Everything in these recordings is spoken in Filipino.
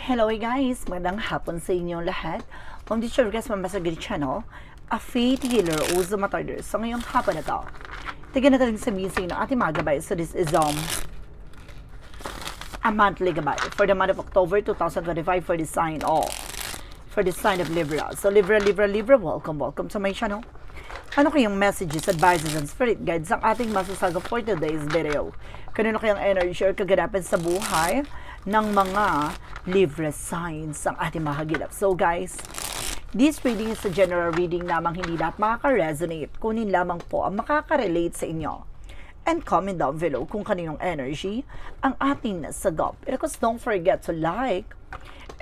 Hello guys! Magandang hapon sa inyong lahat. On this show guys, Mamasagiri Channel, a faith healer o Zumatarder. So ngayong hapon na to, tignan natin sabihin sa inyo ating mga gabay. So this is a monthly gabay for the month of October 2025 for the sign of Libra. So Libra, welcome to my channel. Ano kayong messages, advices, and spirit guides ang ating masasagot for today's video? Kanino kayang energy or kaganapan sa buhay ng mga Libra signs ang ating mahagilap? So guys, this reading is a general reading lamang, hindi lahat makaka-resonate. Kunin lamang po ang makaka-relate sa inyo. And comment down below kung kaninong energy ang ating nasagap. Pero don't forget to like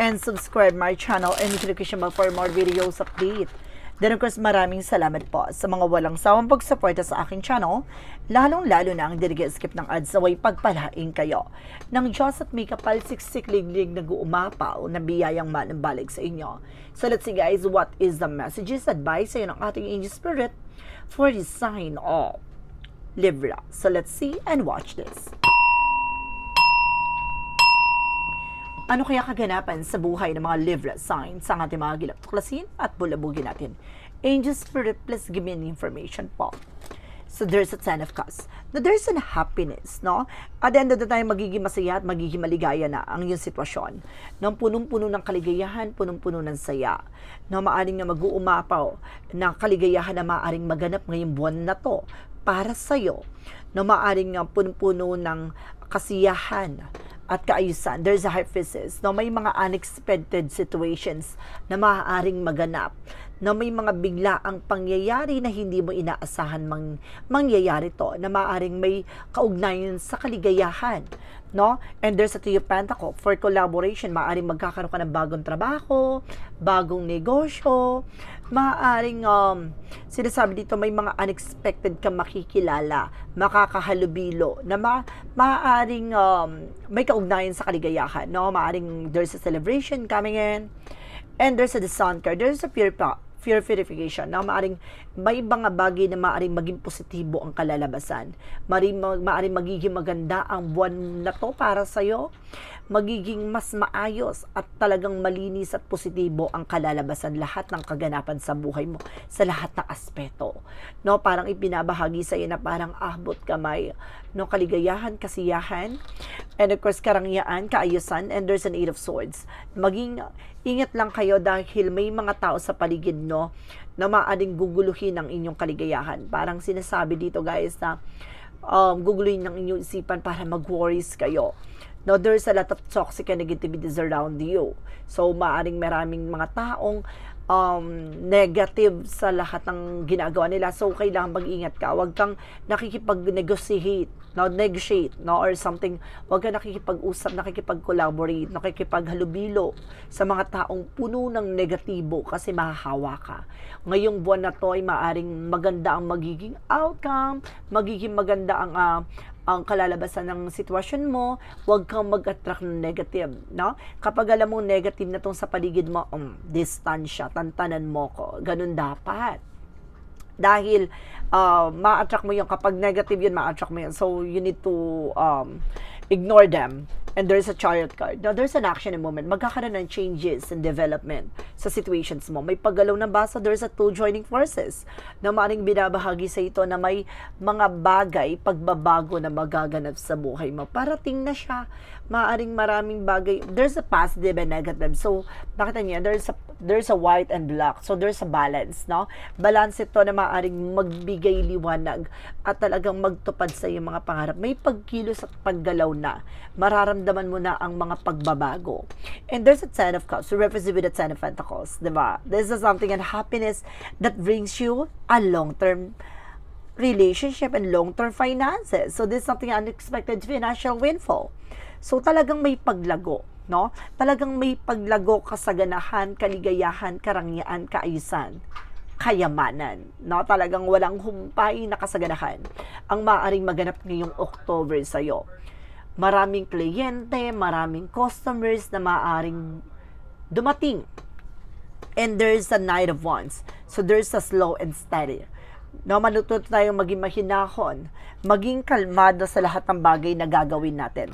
and subscribe my channel and notification bell for more videos update. Then of course, maraming salamat po sa mga walang sawang pagsuporta sa aking channel, lalong-lalo na ang skip ng ads away pagpalaing kayo ng Diyos at may kapal siksik-liglig nag-uumapaw na biyayang manambalik sa inyo. So let's see guys, what is the messages, advice sa'yo ng ating angel spirit for the sign of Libra. So let's see and watch this. Ano kaya kaganapan sa buhay ng mga Libra signs sa ating mga gilap? Tuklasin at bulabugin natin. Angel Spirit, please give me an information po. So there's a Ten of Cups. Now there's a happiness, no? At the end of the time, magiging masaya at magiging maligaya na ang iyong sitwasyon. Nang punong-puno ng kaligayahan, punong-puno ng saya. Na maaring na mag-uumapaw ng kaligayahan na maaring maganap ngayong buwan na to para sa'yo. Na maaring punong-puno ng kasiyahan at kaayusan. There's a hypothesis na may mga unexpected situations na maaaring maganap, na may mga biglaang pangyayari na hindi mo inaasahan mangyayari to, na maaaring may kaugnayan sa kaligayahan, no? And there's a Two of Pentacles for collaboration. Maaaring magkakaroon ka ng bagong trabaho, bagong negosyo, maaaring sinasabi dito may mga unexpected ka makikilala, makakahalubilo na maaaring may kaugnayan sa kaligayahan, no? Maaaring there's a celebration coming in, and there's a Sun card, there's a fear verification, na maaring may mga bagay na maaring maging positibo ang kalalabasan. Maaring magiging maganda ang buwan na to para sa'yo. Magiging mas maayos at talagang malinis at positibo ang kalalabasan, lahat ng kaganapan sa buhay mo, sa lahat ng aspeto. No, parang ipinabahagi sa iyo na parang ahbot kamay, no, kaligayahan, kasiyahan, and of course karangyaan, kaayusan, and there's an Eight of Swords. Maging ingat lang kayo dahil may mga tao sa paligid, no, na maaaring guguluhin ang inyong kaligayahan. Parang sinasabi dito guys na guguluhin ng inyong isipan para mag-worries kayo. No, there's a lot of toxic and negativities around you. So, maaaring maraming mga taong negative sa lahat ng ginagawa nila. So, kailangan mag-ingat ka. Huwag kang nakikipag-negotiate, no, or something. Huwag kang nakikipag-usap, nakikipag-collaborate, nakikipaghalubilo sa mga taong puno ng negatibo kasi mahahawa ka. Ngayong buwan na to ay maaaring maganda ang magiging outcome, magiging maganda ang kalalabasan ng sitwasyon mo. Huwag kang mag-attract ng negative, no? Kapag alam mo negative na tong sa paligid mo, distansya, tantanan mo ko. Ganun dapat. Dahil ma-attract mo yun. Kapag negative yun, ma-attract mo yun. So, you need to ignore them. And there's a Chariot card. Now, there's an action and moment. Magkakaroon ng changes and development sa situations mo. May paggalaw na ba? So, there's a two joining forces na maaaring binabahagi sa ito na may mga bagay, pagbabago na magaganap sa buhay mo. Parating na siya. Maaaring maraming bagay. There's a positive and negative. So, nakita niyo, there's a white and black. So, there's a balance, no? Balance ito na maaaring magbigay liwanag at talagang magtupad sa iyong mga pangarap. May pagkilos at paggalaw na. Mararamdaman mo na ang mga pagbabago. And there's a Ten of Cups, represented with the Ten of Pentacles, diba? This is something and happiness that brings you a long-term relationship and long-term finances. So this is something unexpected financial windfall. So talagang may paglago, no? Talagang may paglago, kasaganahan, kaligayahan, karangyaan, kaayusan, kayamanan, no? Talagang walang humpay na kasaganahan ang maaaring maganap ngayong October sa'yo. Maraming kliyente, maraming customers na maaaring dumating. And there's a Knight of Wands. So there's a slow and steady. No, manututo tayong maging mahinahon, maging kalmado sa lahat ng bagay na gagawin natin.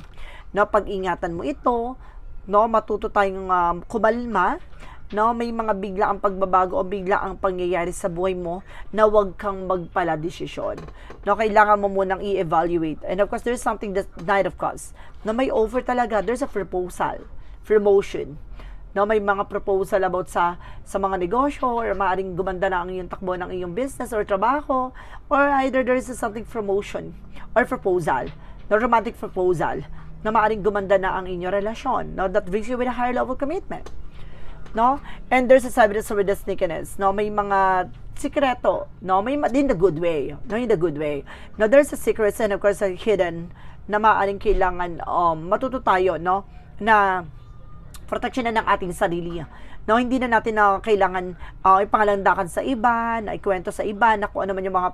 No, pag-ingatan mo ito, no? Matuto tayong kumalma, no? May mga bigla ang pagbabago o bigla ang pangyayari sa buhay mo na huwag kang magpala desisyon. No, kailangan mo munang i-evaluate. And of course, there's something that Knight of Cups na may offer talaga. There's a proposal, promotion. No, may mga proposal about sa mga negosyo or maaring gumanda na ang iyong takbo ng iyong business or trabaho, or either there is something promotion or proposal, no, romantic proposal na maaring gumanda na ang inyong relasyon, no, that brings you with a higher level commitment, no? And there's a evidence with the sneakiness, no? May mga sikreto, no? May in the good way, no? In the good way. No, there's a secrets and of course a hidden na maaaring kailangan matuto tayo, no? Na protection na ng ating sarili. No, hindi na natin na kailangan ipangalandakan sa iba, na ikwento sa iba, na kung ano man yung mga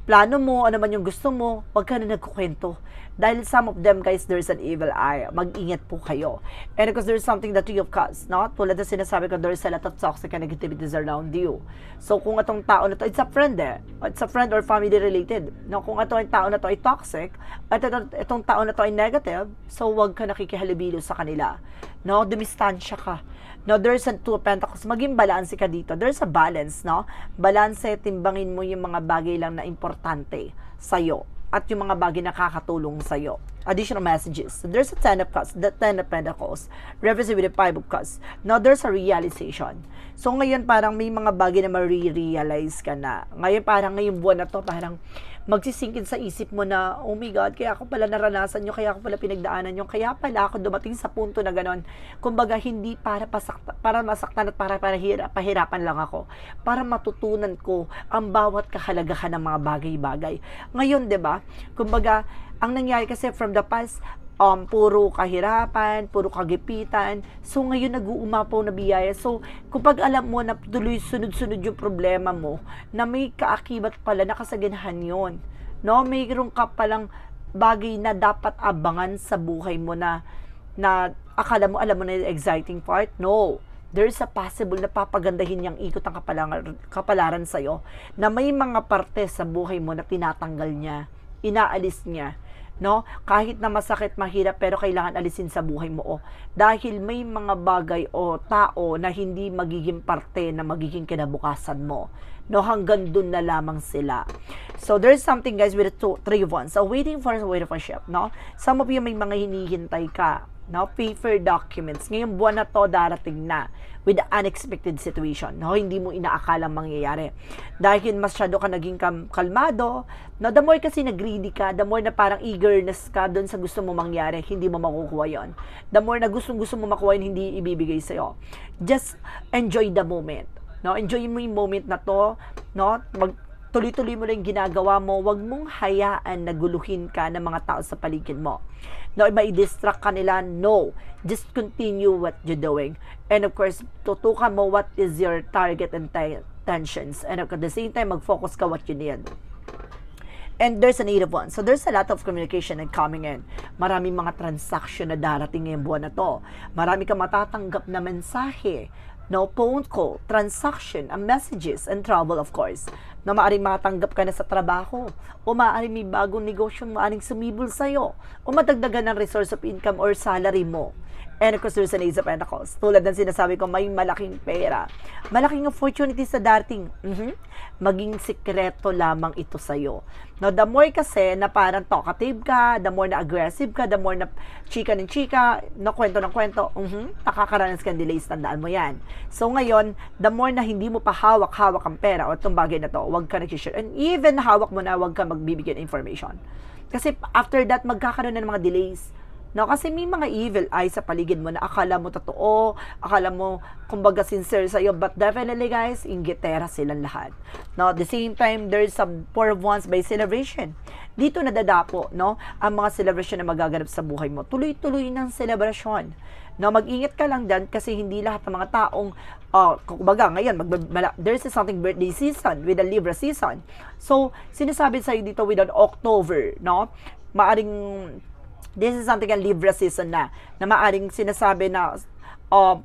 plano mo, ano man yung gusto mo, wag ka na nagkukwento. Dahil some of them, guys, there's an evil eye. Mag-ingat po kayo. And because there's something that you have caused, no? Tulad na sinasabi ko, there's a lot of toxic and negativities around you. So, kung itong tao na to, it's a friend It's a friend or family related. No? Kung itong tao na to ay toxic, at itong tao na to ay negative, so wag ka nakikihalubilo sa kanila. No? Dumistansya ka. No, there's a two of pentacles. Maging balanse ka dito. There's a balance, no? Balanse, timbangin mo yung mga bagay lang na importante sa'yo at yung mga bagay na nakakatulong sa'yo. Additional messages. So there's a 10 of Cups, the 10 of Pentacles, represented with the 5 of Cups. Now, there's a realization. So, ngayon parang may mga bagay na ma-realize ka na. Ngayon parang ngayong buwan na to, parang magsisingkin sa isip mo na, oh my God, kaya ako pala naranasan nyo, kaya ako pala pinagdaanan nyo, kaya pala ako dumating sa punto na ganon. Kumbaga, hindi para masaktan at para pahirapan lang ako. Para matutunan ko ang bawat kahalagahan ng mga bagay-bagay. Ngayon, 'di ba? Kumbaga, ang nangyari kasi from the past, puro kahirapan, puro kagipitan. So, ngayon nag-uumapaw na biyaya. So, kapag alam mo na tuloy sunod-sunod yung problema mo, na may kaakibat pala, nakasaganahan yon, no? Mayroon ka palang bagay na dapat abangan sa buhay mo na akala mo, alam mo na yung exciting part. No. There is a possible na papagandahin niyang ikot ang kapalaran sa'yo, na may mga parte sa buhay mo na tinatanggal niya, inaalis niya, no? Kahit na masakit, mahirap, pero kailangan alisin sa buhay mo. Dahil may mga bagay o tao na hindi magiging parte na magiging kinabukasan mo. No, hanggang dun na lamang sila. So, there's something, guys, with the 3 of Wands. So, waiting for a ship, no? Some of you may mga hinihintay ka, no? Paper documents. Ngayong buwan na to, darating na with the unexpected situation, no? Hindi mo inaakalang mangyayari. Dahil masyado ka naging kalmado, no? The more kasi nag-greedy ka, the more na parang eagerness ka doon sa gusto mo mangyari, hindi mo makukuha yon. The more na gusto mo makuha yun, hindi ibibigay sa'yo. Just enjoy the moment. No, enjoy mo yung moment na to, no? Tuloy-tuloy mo lang ginagawa mo, wag mong hayaan na guluhin ka ng mga tao sa paligid mo. No, i-distract ka nila, no. Just continue what you're doing. And of course, tutukan mo what is your target and tensions. And at the same time, mag-focus ka what you need. And there's a need of one. So there's a lot of communication and coming in. Maraming mga transaction na darating ngayong buwan na to. Marami kang matatanggap na mensahe, no, phone call, transaction, messages, and travel, of course, na maaaring matanggap ka na sa trabaho, o maaaring may bagong negosyo, maaaring sumibol sa'yo, o madagdagan ng resource of income or salary mo. And of course, there's an Ace of Pentacles. Tulad ng sinasabi ko, may malaking pera. Malaking opportunities sa dating. Maging sikreto lamang ito sa'yo. No, the more kasi na parang talkative ka, the more na aggressive ka, the more na chika ng chika, no, kwento ng kwento, nakakaranas kang delays, tandaan mo yan. So ngayon, the more na hindi mo pa hawak-hawak ang pera o itong bagay na to, huwag ka nag-share. And even hawak mo na, huwag ka magbibigay information. Kasi after that, magkakaroon na ng mga delays. No, kasi may mga evil eye sa paligid mo na akala mo totoo, akala mo kumbaga sincere sa'yo, but definitely, guys, inggitera silang lahat. No, at the same time, there's some 4 of Wands by celebration. Dito nadadapo, no, ang mga celebration na magaganap sa buhay mo. Tuloy-tuloy ng celebration. No, mag-ingat ka lang dyan kasi hindi lahat ng mga taong, kumbaga, ngayon, there's something birthday season with a Libra season. So, sinasabi sa'yo dito with an October, no, maaring this is something a Libra season na maaring sinasabi na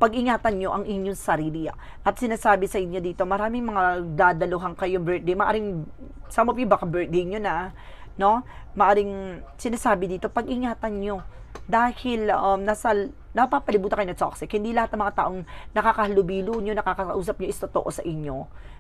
pag-ingatan nyo ang inyong sarili. At sinasabi sa inyo dito, maraming mga dadaluhan kayong birthday. Maaring, some of you baka birthday nyo na, no? Maaring sinasabi dito, pag-ingatan nyo dahil napapalibutan kayo ng toxic. Hindi lahat ng mga taong nakakahalubilo nyo, nakakausap nyo is totoo sa inyo.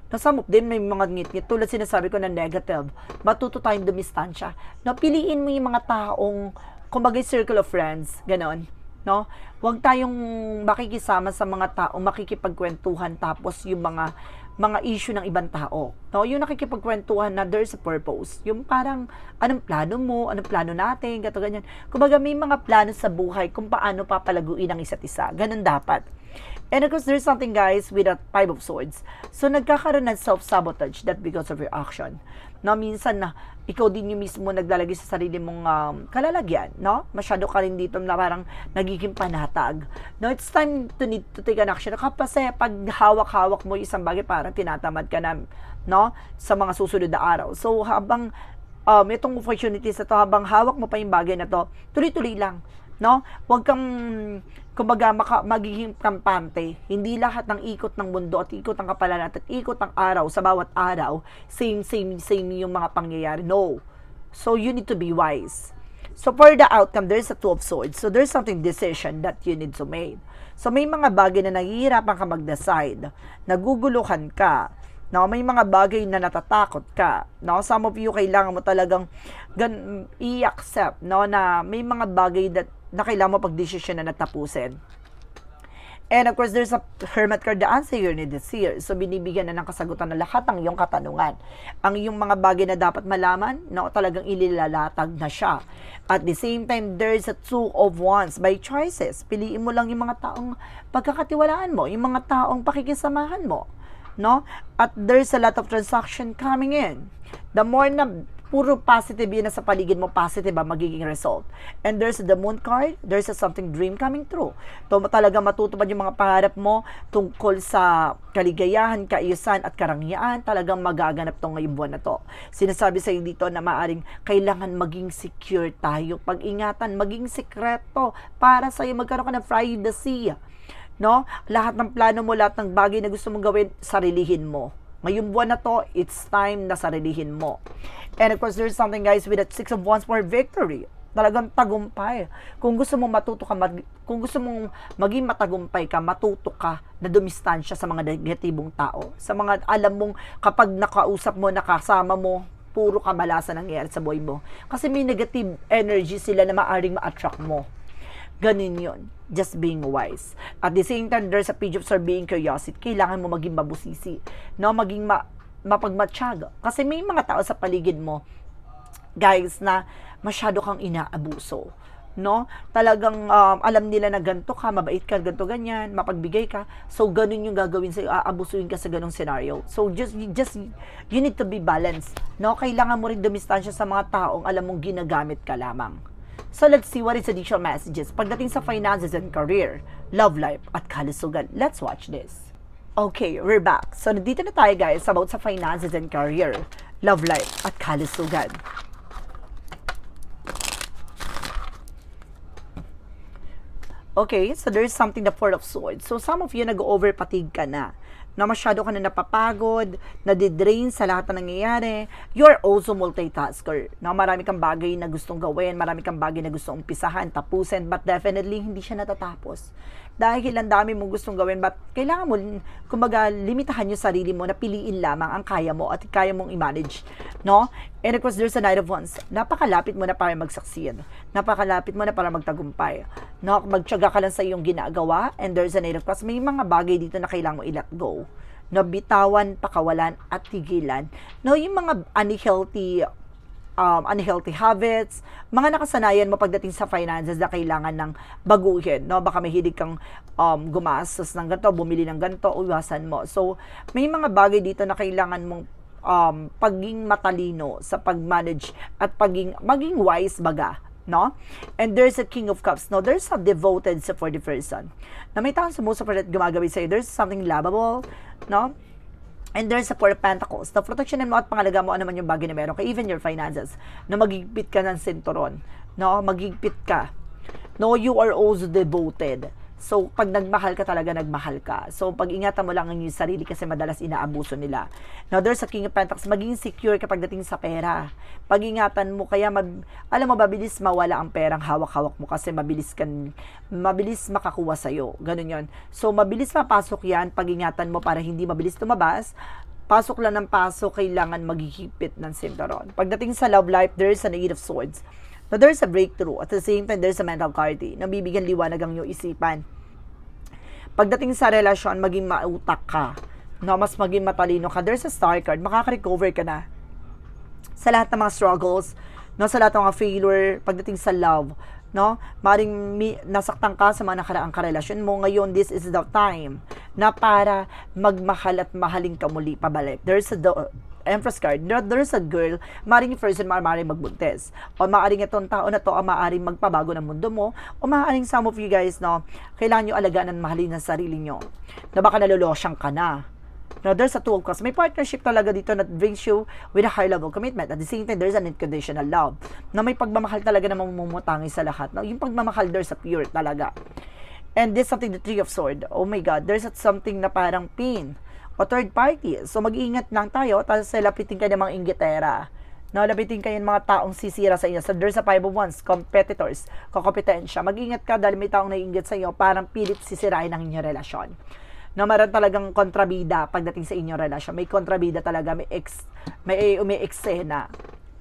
No, some of them may mga ngit-ngit. Tulad sinasabi ko na negative. Matuto tayong dumistansya. No, piliin mo yung mga taong, kumbaga circle of friends, ganon. No? Huwag tayong makikisama sa mga taong makikipagkwentuhan tapos yung mga issue ng ibang tao. No, yung nakikipagkwentuhan na there's a purpose. Yung parang, anong plano mo, anong plano natin, gato ganyan. Kumbaga may mga plano sa buhay kung paano papalaguin ang isa't isa. Ganun dapat. And of course, there's something, guys, with a Five of Swords. So, nagkakaroon ng self-sabotage that because of your action. No, minsan na, ikaw din yung mismo naglalagay sa sarili mong kalalagyan, no? Masyado ka rin dito na parang nagiging panatag. No, it's time to need to take an action. Kasi pag hawak-hawak mo isang bagay, parang tinatamad ka na, no? Sa mga susunod na araw. So, habang itong opportunities na to, habang hawak mo pa yung bagay na to, tuloy-tuloy lang. No? Huwag kang, kumbaga, magiging kampante. Hindi lahat ng ikot ng mundo at ikot ng kapalaran at ikot ng araw sa bawat araw, same yung mga pangyayari. No. So, you need to be wise. So, for the outcome, there's a Two of Swords. So, there's something decision that you need to make. So, may mga bagay na nahihirapan ka mag-decide. Naguguluhan ka. No, may mga bagay na natatakot ka. No, some of you kailangan mo talagang i-accept, no, na may mga bagay na kailangan mo pag-desisyon na natapusin. And of course, there's a Hermit card, the answer you need is here. So, binibigyan na ng kasagutan na lahat ng iyong katanungan. Ang iyong mga bagay na dapat malaman, no, talagang ililalatag na siya. At the same time, there's a Two of Wands by choices. Piliin mo lang yung mga taong pagkakatiwalaan mo, yung mga taong pakikisamahan mo. No? At there's a lot of transaction coming in. The more na puro positive yun na sa paligid mo, positive ba magiging result. And there's the Moon card, there's a something dream coming true. To talaga matutupad yung mga pangarap mo tungkol sa kaligayahan, kaayusan at karangyaan, talagang magaganap to ngayong buwan na to. Sinasabi sa dito na maaring kailangan maging secure tayo. Pag-ingatan, maging sekreto para sa'yo, magkaroon ka ng privacy. No? Lahat ng plano mo, lahat ng bagay na gusto mong gawin, sarilihin mo. Ngayong buwan na to, it's time na sarilihin mo. And of course, there's something, guys, with that Six of Wands for victory. Talagang tagumpay. Kung gusto mong matuto ka, kung gusto mong maging matagumpay ka, matuto ka na dumistansya sa mga negatibong tao. Sa mga alam mong kapag nakausap mo, nakasama mo, puro kamalasan nangyayari sa buhay mo. Kasi may negative energy sila na maaring ma-attract mo. Ganun yun. Just being wise. At the same time, there's a page of being curiosity. Kailangan mo maging mabusisi. No? Maging mapagmatsyag. Kasi may mga tao sa paligid mo, guys, na masyado kang inaabuso. No? Talagang alam nila na ganito ka, mabait ka, ganito ganyan, mapagbigay ka. So, ganun yung gagawin sa'yo, aabusuin ka sa ganung scenario. So, you need to be balanced. No? Kailangan mo rin dumistansya sa mga taong alam mong ginagamit ka lamang. So, let's see what is additional messages pagdating sa finances and career, love life, at kalusugan. Let's watch this. Okay, we're back. So, nandito na tayo, guys, about sa finances and career, love life, at kalusugan. Okay, so there's something, the Four of Swords. So, some of you nag-over-fatigue ka na masyado ka na napapagod, nadidrain sa lahat na nangyayari. You're also multitasker. Marami kang bagay na gustong gawin, marami kang bagay na gustong umpisahan, tapusin, but definitely hindi siya natatapos. Dahil ang dami mong gustong gawin, but kailangan mo, kumbaga, limitahan yung sarili mo na piliin lamang ang kaya mo at kaya mong i-manage. No? And of course, there's a Knight of Wands. Napakalapit mo na para mag-succeed. Napakalapit mo na para magtagumpay. No? Magtiyaga ka lang sa iyong ginagawa, and there's a Knight of Cups. May mga bagay dito na kailangan mo i-let go. No, bitawan, pakawalan, at tigilan. No, yung mga unhealthy habits, mga nakasanayan mo pagdating sa finances na kailangan ng baguhin. No, baka may hilig kang gumastos ng ganito, bumili ng ganito, iwasan mo. So, may mga bagay dito na kailangan mong paging matalino sa pag-manage at maging wise baga. No? And there's a King of Cups. No, there's a devoted for the person. Na may taong sumusupport at gumagawa sa'yo. There's something lovable. No? And there's a Four of Pentacles. Na proteksyonan mo at pangalaga mo ano man yung bagay na meron ka. Even your finances. Na magigpit ka ng sinturon. No? Magigpit ka. No, you are also devoted So, pag nagmahal ka talaga, nagmahal ka. So, pag-ingatan mo lang ang iyong sarili kasi madalas inaabuso nila. Now, there's a King of Pentacles. Maging secure kapag dating sa pera. Pag-ingatan mo, kaya alam mo, mabilis mawala ang perang hawak-hawak mo kasi mabilis makakuha sa'yo. Ganun yon. So, mabilis mapasok yan. Pag-ingatan mo para hindi mabilis tumabas. Pasok lang ng pasok, kailangan maghihipit ng sinturon. Pagdating sa love life, there's an Eight of Swords. Now, there's a breakthrough. At the same time, there's a mental clarity. Nabibigyan liwanag ang iyong isipan. Pagdating sa relasyon, maging mautak ka. No, mas maging matalino ka. There's a star card. Makaka-recover ka na. Sa lahat ng mga struggles, no, sa lahat ng mga failure, pagdating sa love, no, maring nasaktan ka sa mga nakaraang karelasyon mo. Ngayon, this is the time na para magmahal at mahalin ka muli pabalik. There's a Empress card. There's a girl, maaaring yung person maaaring magbuntis. O maaaring itong tao na to ang maaaring magpabago ng mundo mo. O maaaring some of you guys, no, kailangan nyo alagaan at mahalin ang sarili nyo. Na baka nalolosyang ka na. Now, there's a two of cups. May partnership talaga dito that brings you with a high level commitment. At the same time, there's an unconditional love. Na may pagmamahal talaga na mamumutangi sa lahat. No? Yung pagmamahal, there's a pure talaga. And this something, the Three of Swords. Oh my God, there's something na parang pain o third party. So, mag-iingat lang tayo, tapos lapitin kayo ng mga inggitera. No, lapitin kayo ng mga taong sisira sa inyo. So, there's a Five of Wands, competitors, kakompetensya. Mag-iingat ka dahil may taong naiinggit sa inyo, parang pilit sisirain ang inyong relasyon. No, meron talagang kontrabida pagdating sa inyong relasyon. May kontrabida talaga, may eksena.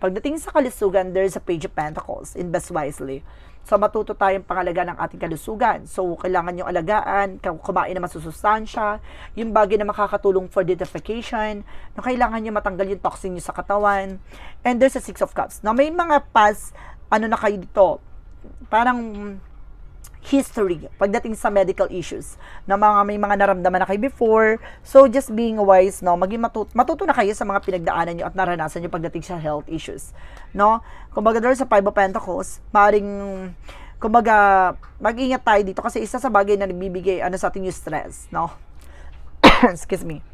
Pagdating sa kalusugan, there's a Page of Pentacles. Invest wisely. So, matuto tayong pangalagaan ng ating kalusugan. So, kailangan nyo alagaan, kumain na masusustansya, yung bagay na makakatulong for detoxification, na kailangan nyo matanggal yung toxin nyo sa katawan. And there's a Six of Cups. Now, may mga past, na kayo dito, parang history pagdating sa medical issues na may mga naramdaman na kayo before. So, just being wise, no, maging matuto na kayo sa mga pinagdaanan nyo at naranasan nyo pagdating sa health issues. No? Kumbaga, there's sa Five of Pentacles, maring, kumbaga, mag-ingat tayo dito kasi isa sa bagay na nagbibigay, sa ating yung stress, no? Excuse me.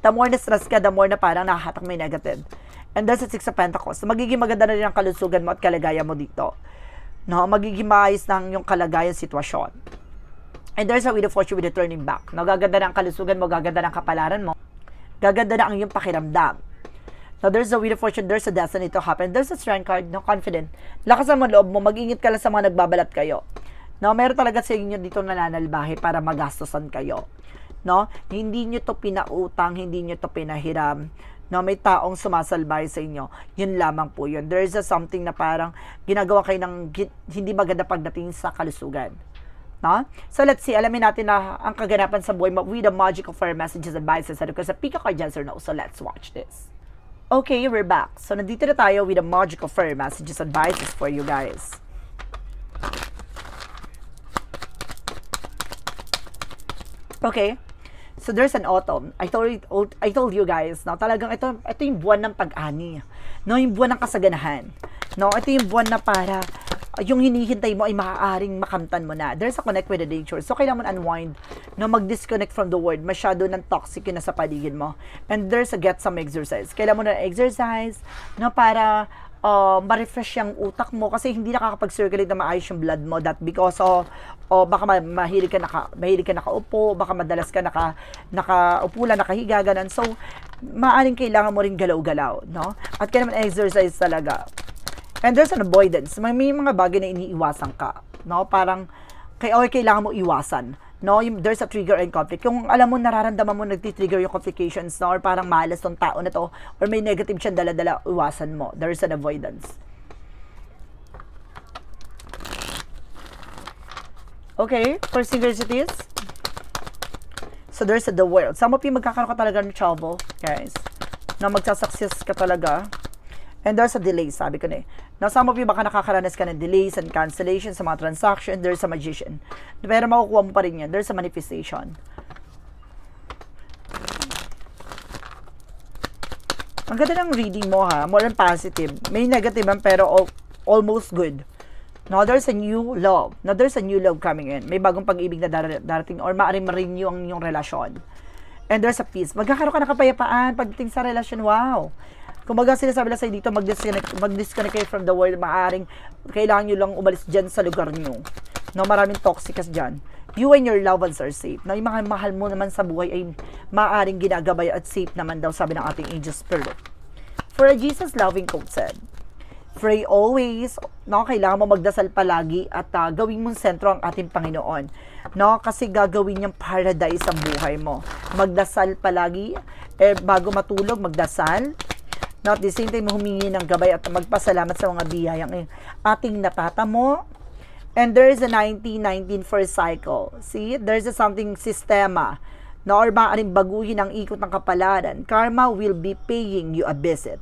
The more na stress ka, the more na parang nakahatak may negative. And there's a Six of Pentacles. So, magiging maganda na rin ang kalusugan mo at kalagayan mo dito. No, magiging maayos ng yung kalagayan sitwasyon. And there's a Wheel of Fortune with a turning back. No, gaganda na ang kalusugan mo, gaganda na ang kapalaran mo, gaganda na ang iyong pakiramdam. Now, there's a Wheel of Fortune, there's a destiny to happen. There's a Strength card, no, confident. Lakas ang loob mo, mag-ingit ka lang sa mga nagbabalat kayo. No, meron talaga sa inyo dito nananalbahe para magastosan kayo. No, hindi nyo to pinautang, hindi nyo to pinahiram. No, may taong sumasalbay sa inyo. Yun lamang po yun. There is something na parang ginagawa kayo ng hindi maganda pagdating sa kalusugan. No? So, let's see. Alamin natin na ang kaganapan sa buhay mo with the magical fire messages, advices, and because sa Pick a Card, yes or no. So, let's watch this. Okay, we're back. So, nandito na tayo with the magical fire messages, advices for you guys. Okay. So, there's an autumn. I told you guys, no, talagang ito yung buwan ng pag-ani. No, yung buwan ng kasaganahan. No, ito yung buwan na para yung hinihintay mo ay maaaring makamtan mo na. There's a connect with the nature. So, kailangan mo unwind, no, mag-disconnect from the world. Masyado ng toxic yun na sa paligid mo. And there's a get some exercise. Kailangan mo na exercise, no, para ma-refresh yung utak mo kasi hindi nakakapag-circulate na maayos yung blood mo. That because baka mahilig ka nakaupo, baka madalas ka nakaupo lang, nakahiga, ganun. So, maaaring kailangan mo rin galaw-galaw, no? At kailangan exercise talaga. And there's an avoidance. May mga bagay na iniiwasan ka, no? Parang, kailangan mo iwasan. No, there's a trigger and conflict. Kung alam mo, nararamdaman mo, nagtitrigger yung complications, no? Or parang malas tong tao na to, or may negative siya, dala-dala, iwasan mo. There's an avoidance. Okay, for synchronicities. So, there's the world. Some of you, magkakaroon ka talaga ng trouble, guys. Na magsasuccess ka talaga. And there's a delay, sabi ko na eh. Now, some of you, baka nakakaranas ka ng delays and cancellations sa mga transaction. There's a magician. Pero makukuha mo pa rin yan. There's a manifestation. Ang ganda ng reading mo, ha? More than positive. May negative man, pero almost good. Now, there's a new love. Now, there's a new love coming in. May bagong pag-ibig na darating or maaaring ma-renew ang inyong relasyon. And there's a peace. Magkakaroon ka ng kapayapaan pagdating sa relasyon. Wow! Kung baga sinasabi lang sa'yo dito, mag-disconnect kayo from the world, maaaring kailangan nyo lang umalis dyan sa lugar nyo. No, maraming toxic kasi dyan. You and your loved ones are safe. No, yung mga mahal mo naman sa buhay ay maaaring ginagabay at safe naman daw, sabi ng ating angel spirit. For a Jesus-loving quote said, pray always, no? Kailangan mo magdasal palagi at gawin mong sentro ang ating Panginoon. No? Kasi gagawin niyang paradise ang buhay mo. Magdasal palagi, bago matulog, magdasal. No? At the same time, humingi ng gabay at magpasalamat sa mga biyayang ating natatamo. And there is a 1919 first cycle. See, there's a something sistema, no, or maaaring baguhin ang ikot ng kapalaran. Karma will be paying you a visit.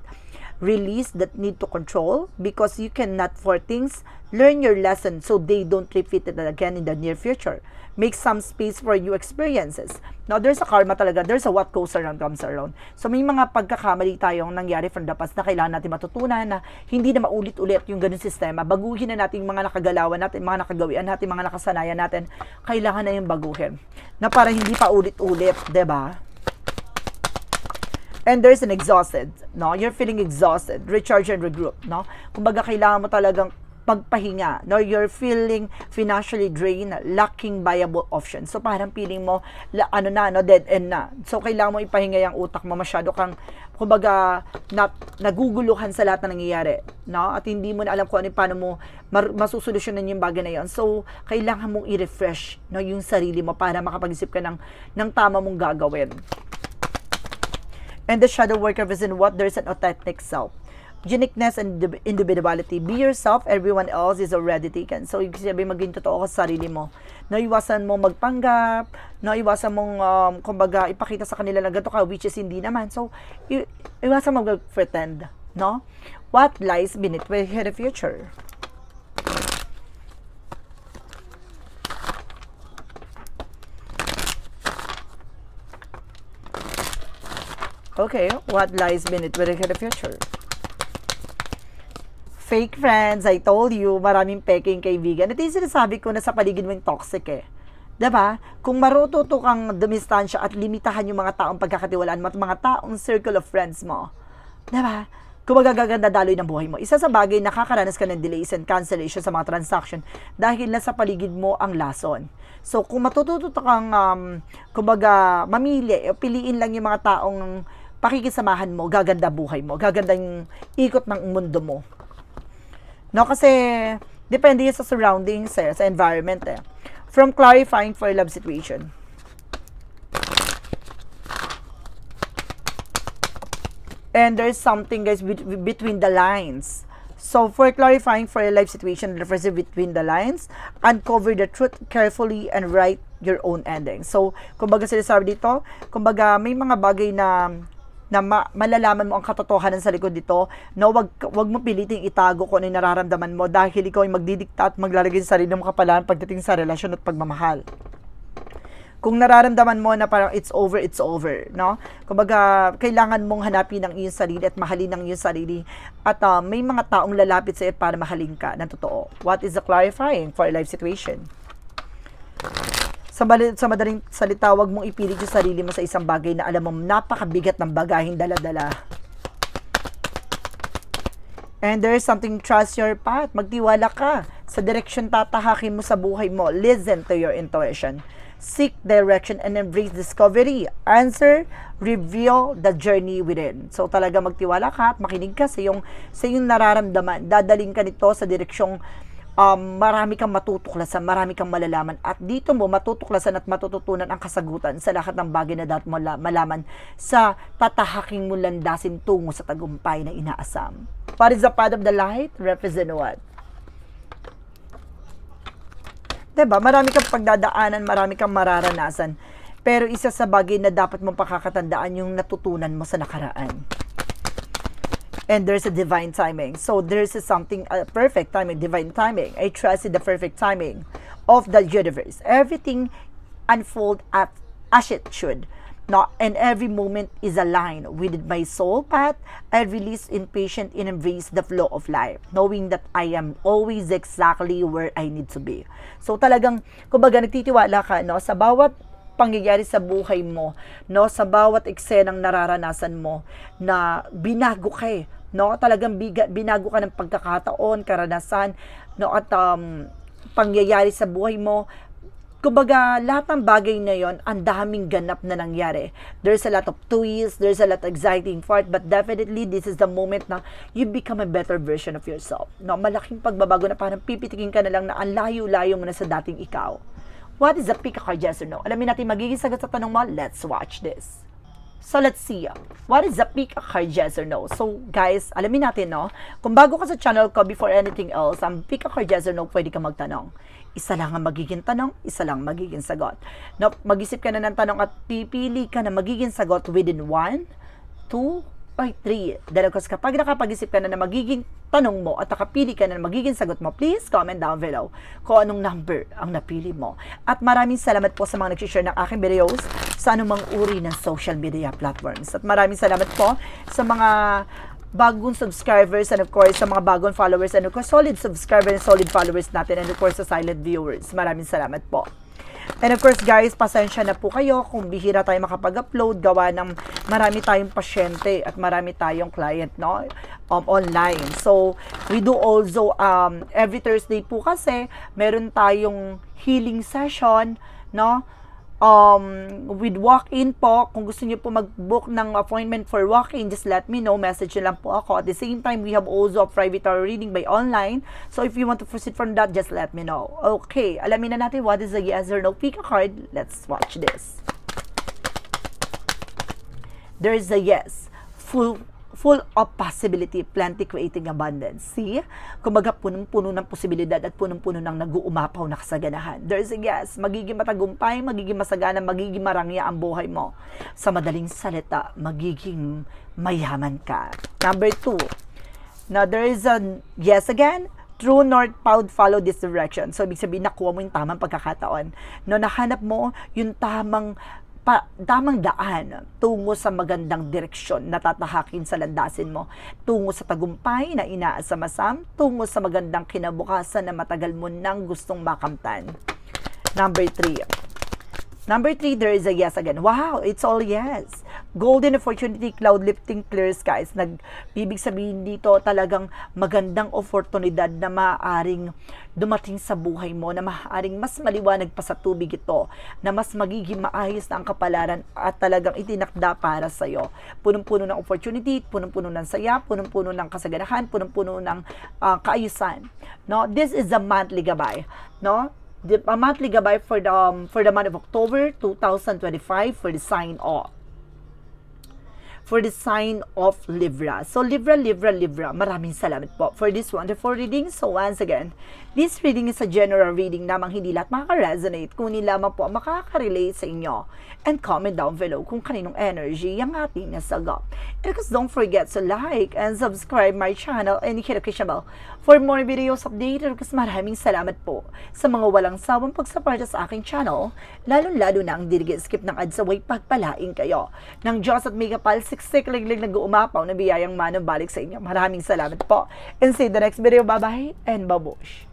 Release that need to control because you cannot for things. Learn your lesson so they don't repeat it again in the near future. Make some space for new experiences. Now, there's a karma talaga. There's a what goes around comes around. So, may mga pagkakamali tayong nangyari from the past na kailangan natin matutunan na hindi na maulit-ulit yung ganun sistema. Baguhin na natin yung mga nakagalawan natin, mga nakagawian natin, mga nakasanayan natin. Kailangan na yung baguhin. Na para hindi pa ulit-ulit, diba? And there's an exhausted, no? You're feeling exhausted. Recharge and regroup, no? Kumbaga, kailangan mo talagang pagpahinga, no? You're feeling financially drained, lacking viable options. So, parang feeling mo, dead end na. So, kailangan mo ipahinga yung utak mo. Masyado kang, kumbaga, naguguluhan sa lahat na nangyayari, no? At hindi mo na alam kung ano, paano mo masusolusyonan yung bagay na yon. So, kailangan mong i-refresh, no, yung sarili mo para makapag-isip ka ng tama mong gagawin. And the shadow worker is in what? There's an authentic self. Uniqueness and individuality. Be yourself, everyone else is already taken. So, ibig sabihin, maging totoo ka sa sarili mo. Iwasan mo magpanggap, iwasan mong, kumbaga, ipakita sa kanila na ganito ka, which is hindi naman. So, iwasan mo mag-pretend, no? What lies beneath the future? Okay, what lies beneath the future? Fake friends, I told you, maraming peking kaibigan. Ito yung sinasabi ko na sa paligid mo yung toxic eh. Diba? Kung marututo kang dumistansya at limitahan yung mga taong pagkakatiwalaan mo at mga taong circle of friends mo. Diba? Kung magaganda daloy ng buhay mo. Isa sa bagay, nakakaranas ka ng delays and cancellation sa mga transaction dahil na sa paligid mo ang lason. So, kung matututo kang, kumbaga, mamili, piliin lang yung mga taong pakikisamahan mo, gaganda buhay mo, gaganda yung ikot ng mundo mo. No, kasi depende sa surroundings, sa environment. From clarifying for a love situation. And there's something, guys, between the lines. So, for clarifying for a life situation, refers to between the lines, uncover the truth carefully and write your own ending. So, kumbaga sinasabi dito, kumbaga may mga bagay na malalaman mo ang katotohanan sa likod dito, no, wag mo piliting itago kung ano yung nararamdaman mo dahil ikaw ay magdidikta at maglalagay sa sarili mo kapalaan pagdating sa relasyon at pagmamahal. Kung nararamdaman mo na parang it's over, no? Kumbaga, kailangan mong hanapin ang iyong sarili at mahalin ang iyong sarili at may mga taong lalapit sa iyo para mahalin ka ng totoo. What is the clarifying for a life situation? Sa madaling salita, wag mong ipilit yung sarili mo sa isang bagay na alam mo napakabigat ng bagahin dala-dala. And there is something, trust your path. Magtiwala ka sa direksyon tatahakin mo sa buhay mo. Listen to your intuition. Seek direction and embrace discovery. Answer, reveal the journey within. So talaga magtiwala ka at makinig ka sa yung nararamdaman. Dadaling ka nito sa direksyong marami kang matutuklasan, marami kang malalaman at dito mo matutuklasan at matututunan ang kasagutan sa lahat ng bagay na dapat mo malaman sa tatahaking mo landasin tungo sa tagumpay na inaasam. What is the path of the light? Represent what? Diba? Marami kang pagdadaanan, marami kang mararanasan, pero isa sa bagay na dapat mong pakakatandaan yung natutunan mo sa nakaraan. And there's a divine timing. So there's something, perfect timing, divine timing. I trust in the perfect timing of the universe. Everything unfold as it should. And every moment is aligned with my soul path. I release impatient and embrace the flow of life, knowing that I am always exactly where I need to be. So talagang, kumbaga, nagtitiwala ka, no, sa bawat pangyayari sa buhay mo, no, sa bawat eksenang nararanasan mo na binago ka no, talagang binago ka ng pagkakataon, karanasan, no, at pangyayari sa buhay mo. Kumbaga, lahat ng bagay na yon, ang daming ganap na nangyari. There's a lot of twists, there's a lot of exciting part, but definitely, this is the moment na you become a better version of yourself. No, malaking pagbabago na parang pipitikin ka na lang na ang layo-layo mo na sa dating ikaw. What is the pick a card, yes or no? Alamin natin magiging sagot sa tanong mo. Let's watch this. So, let's see. What is the pick a card, yes or no? So, guys, alamin natin, no? Kung bago ka sa channel ko, before anything else, ang pick a card, yes or no, pwede ka magtanong. Isa lang ang magiging tanong, isa lang magiging sagot. No, mag-isip ka na ng tanong at pipili ka na magiging sagot within 1, 2, or 3. Dahil kapag nakapag-isip ka na magiging tanong mo at nakapili ka na magiging sagot mo, please comment down below kung anong number ang napili mo. At maraming salamat po sa mga nag-share ng aking videos sa anumang uri ng social media platforms. At maraming salamat po sa mga bagong subscribers and of course sa mga bagong followers and of course solid subscribers and solid followers natin and of course sa silent viewers. Maraming salamat po. And of course guys, pasensya na po kayo kung bihira tayo makapag-upload gawa ng marami tayong pasyente at marami tayong client, no, online. So, we do also every Thursday po kasi meron tayong healing session, no? With walk-in po. Kung gusto niyo po mag-book ng appointment for walk-in, just let me know. Message niyo lang po ako. At the same time, we have also a private tarot reading by online. So, if you want to proceed from that, just let me know. Okay, alamin na natin what is the yes or no pick a card. Let's watch this. There is a yes. Full of possibility, plenty, creating abundance. See? Kumbaga, punong-puno ng posibilidad at punong-puno ng nag-uumapaw na kasaganahan. There's a yes. Magiging matagumpay, magiging masagana, magiging marangya ang buhay mo. Sa madaling salita, magiging mayaman ka. Number 2. Now, there is a yes again. True north, proud, follow this direction. So, ibig sabihin, nakuha mo yung tamang pagkakataon. No, nahanap mo yung tamang daan tungo sa magandang direksyon na tatahakin sa landasin mo, tungo sa tagumpay na inaasam-asam, tungo sa magandang kinabukasan na matagal mo nang gustong makamtan. Number 3. Number 3, there is a yes again. Wow, it's all yes. Golden opportunity, cloud lifting, clear skies. Ibig sabihin dito talagang magandang oportunidad na maaaring dumating sa buhay mo, na maaaring mas maliwanag pa sa tubig ito, na mas magiging maayos na ang kapalaran at talagang itinakda para sa'yo. Punong-puno ng opportunity, punong-puno ng saya, punong-puno ng kasaganahan, punong-puno ng kaayusan. No? This is a monthly gabay. No? A monthly gabay for the month of October 2025 for the sign of Libra. So, Libra, maraming salamat po for this wonderful reading. So, once again, this reading is a general reading namang hindi lahat makaka-resonate, kundi lamang po makaka-relate sa inyo. And comment down below kung kaninong energy yung ating nasagot. And of course, don't forget to like and subscribe my channel and hit the notification bell for more videos updated. Kasi maraming salamat po sa mga walang sawang pagsuporta sa aking channel, lalo-lalo na ang skip ng ads away pagpalain kayo ng Diyos at may kapal siksik liglig nag-uumapaw na biyayang manong balik sa inyo. Maraming salamat po. And see you in the next video. Bye-bye and babush.